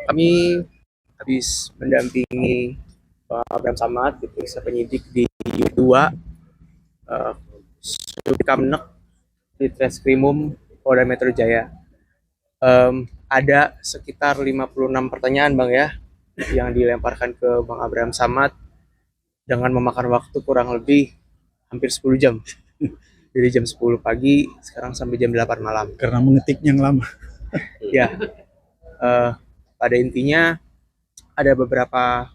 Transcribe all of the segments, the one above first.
Kami habis mendampingi Pak Abraham Samad, diperiksa penyidik di Unit 2, Subkamnek di Treskrimum Polda Metro Jaya. Ada sekitar 56 pertanyaan Bang ya, yang dilemparkan ke Bang Abraham Samad dengan memakan waktu kurang lebih hampir 10 jam. Dari jam 10 pagi sekarang sampai jam 8 malam. Karena mengetiknya yang lama. Ya, pada intinya ada beberapa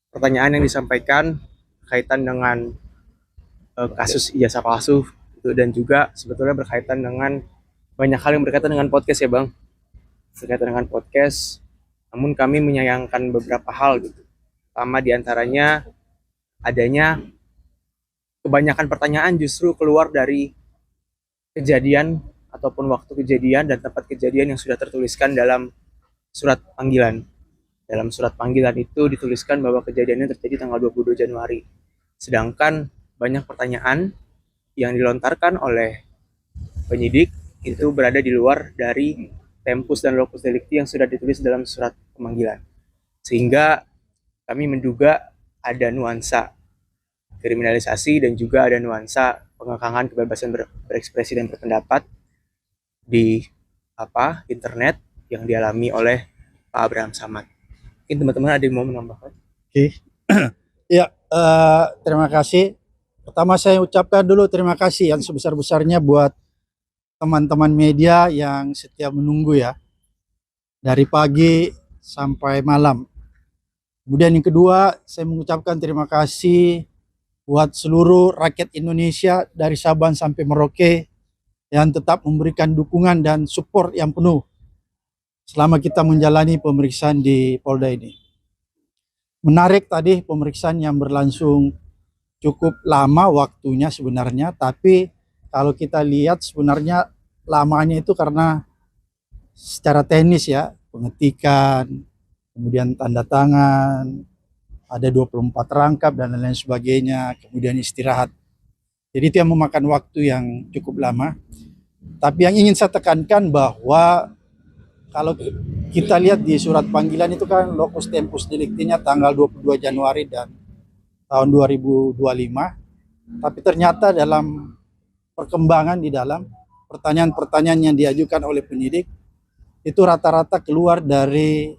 pertanyaan yang disampaikan kaitan dengan kasus ijazah palsu itu, dan juga sebetulnya berkaitan dengan banyak hal yang berkaitan dengan podcast ya Bang, berkaitan dengan podcast. Namun kami menyayangkan beberapa hal gitu. Pertama diantaranya adanya kebanyakan pertanyaan justru keluar dari kejadian ataupun waktu kejadian dan tempat kejadian yang sudah tertuliskan dalam surat panggilan. Dalam surat panggilan itu dituliskan bahwa kejadiannya terjadi tanggal 22 Januari. Sedangkan banyak pertanyaan yang dilontarkan oleh penyidik itu berada di luar dari tempus dan locus delicti yang sudah ditulis dalam surat pemanggilan. Sehingga kami menduga ada nuansa kriminalisasi dan juga ada nuansa pengekangan kebebasan berekspresi dan berpendapat di internet yang dialami oleh Pak Abraham Samad. Mungkin teman-teman ada yang mau menambahkan? Oke. Ya, terima kasih. Pertama saya ucapkan dulu terima kasih yang sebesar-besarnya buat teman-teman media yang setia menunggu ya. Dari pagi sampai malam. Kemudian yang kedua, saya mengucapkan terima kasih buat seluruh rakyat Indonesia dari Sabang sampai Merauke yang tetap memberikan dukungan dan support yang penuh selama kita menjalani pemeriksaan di Polda ini. Menarik tadi pemeriksaan yang berlangsung cukup lama waktunya sebenarnya, tapi kalau kita lihat sebenarnya lamanya itu karena secara teknis ya, pengetikan, kemudian tanda tangan, ada 24 rangkap dan lain-lain sebagainya, kemudian istirahat. Jadi itu yang memakan waktu yang cukup lama. Tapi yang ingin saya tekankan bahwa kalau kita lihat di surat panggilan itu kan locus tempus delictinya tanggal 22 Januari dan tahun 2025. Tapi ternyata dalam perkembangan di dalam pertanyaan-pertanyaan yang diajukan oleh penyidik itu rata-rata keluar dari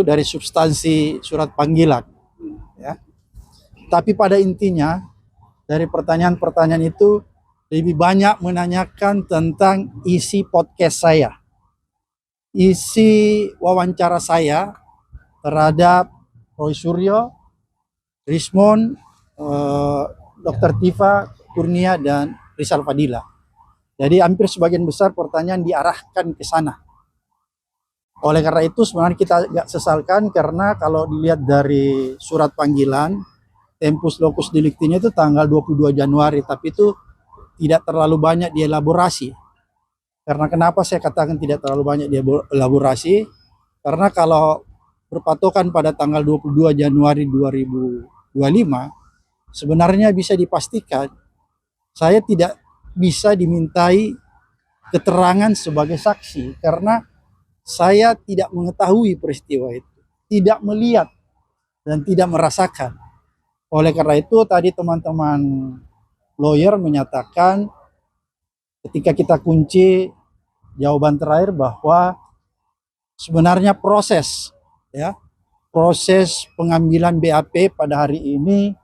dari substansi surat panggilan ya. Tapi pada intinya dari pertanyaan-pertanyaan itu lebih banyak menanyakan tentang isi podcast saya, isi wawancara saya terhadap Roy Suryo, Rismon, Dr. Tifa Kurnia dan Rizal Fadila. Jadi hampir sebagian besar pertanyaan diarahkan ke sana. Oleh karena itu sebenarnya kita agak sesalkan karena kalau dilihat dari surat panggilan, tempus locus delictinya itu tanggal 22 Januari, tapi itu tidak terlalu banyak dielaborasi. Karena kenapa saya katakan tidak terlalu banyak dielaborasi? Karena kalau berpatokan pada tanggal 22 Januari 2025, sebenarnya bisa dipastikan saya tidak bisa dimintai keterangan sebagai saksi karena saya tidak mengetahui peristiwa itu, tidak melihat dan tidak merasakan. Oleh karena itu tadi teman-teman lawyer menyatakan ketika kita kunci jawaban terakhir bahwa sebenarnya proses pengambilan BAP pada hari ini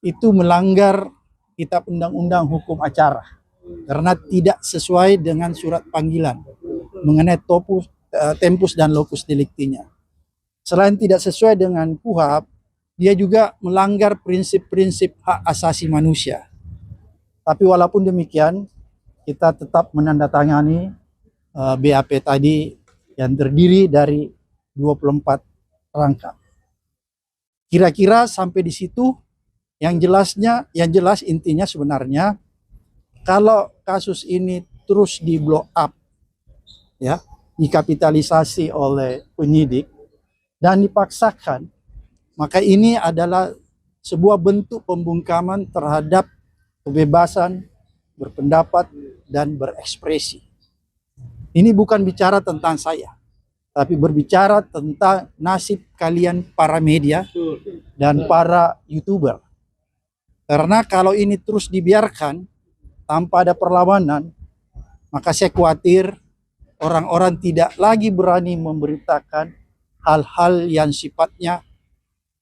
itu melanggar Kitab Undang-Undang Hukum Acara karena tidak sesuai dengan surat panggilan mengenai tempus dan locus delictinya. Selain tidak sesuai dengan KUHP, dia juga melanggar prinsip-prinsip hak asasi manusia. Tapi walaupun demikian, kita tetap menandatangani BAP tadi yang terdiri dari 24 rangkap. Kira-kira sampai di situ yang jelas intinya sebenarnya kalau kasus ini terus di blow up ya, dikapitalisasi oleh penyidik dan dipaksakan, maka ini adalah sebuah bentuk pembungkaman terhadap kebebasan berpendapat dan berekspresi. Ini bukan bicara tentang saya, tapi berbicara tentang nasib kalian para media dan para YouTuber. Karena kalau ini terus dibiarkan tanpa ada perlawanan, maka saya khawatir orang-orang tidak lagi berani memberitakan hal-hal yang sifatnya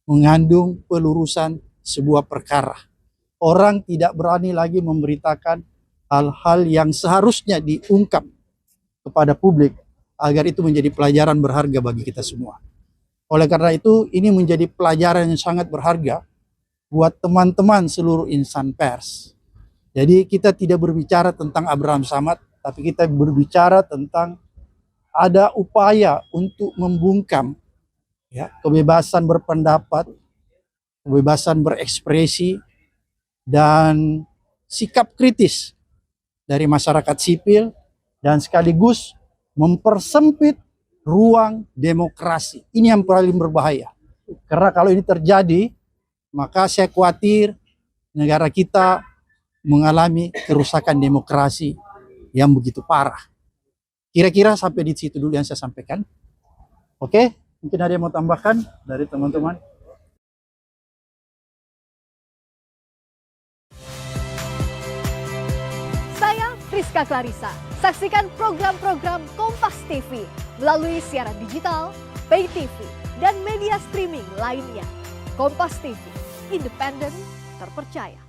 mengandung pelurusan sebuah perkara. Orang tidak berani lagi memberitakan hal-hal yang seharusnya diungkap kepada publik agar itu menjadi pelajaran berharga bagi kita semua. Oleh karena itu, ini menjadi pelajaran yang sangat berharga buat teman-teman seluruh insan pers. Jadi kita tidak berbicara tentang Abraham Samad, tapi kita berbicara tentang ada upaya untuk membungkam ya, kebebasan berpendapat, kebebasan berekspresi, dan sikap kritis dari masyarakat sipil, dan sekaligus mempersempit ruang demokrasi. Ini yang paling berbahaya. Karena kalau ini terjadi, maka saya khawatir negara kita mengalami kerusakan demokrasi yang begitu parah. Kira-kira sampai di situ dulu yang saya sampaikan. Oke, mungkin ada yang mau tambahkan dari teman-teman? Saya Friska Clarissa. Saksikan program-program Kompas TV melalui siaran digital, pay TV, dan media streaming lainnya. Kompas TV, independen, terpercaya.